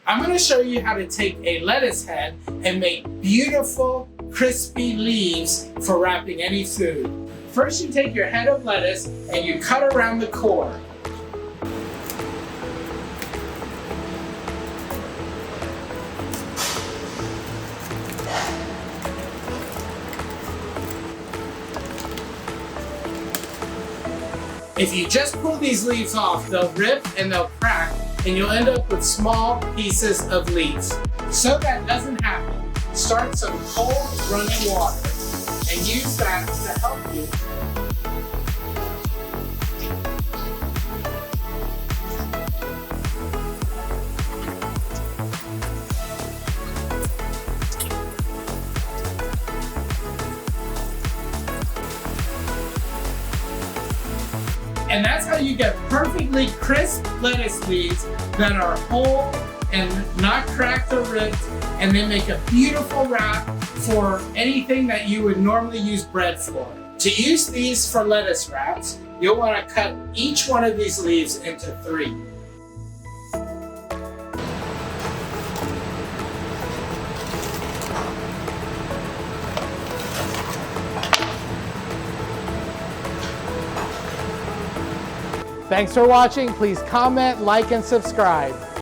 I'm going to show you how to take a lettuce head and make beautiful, crispy leaves for wrapping any food. First, you take your head of lettuce and you cut around the core. If you just pull these leaves off, they'll rip and they'll crack, and you'll end up with small pieces of leaves. So that doesn't happen, start some cold running water and use that to help you. And that's how you get perfectly crisp lettuce leaves that are whole and not cracked or ripped, and they make a beautiful wrap for anything that you would normally use bread for. To use these for lettuce wraps, you'll want to cut each one of these leaves into 3. Thanks for watching. Please comment, like, and subscribe.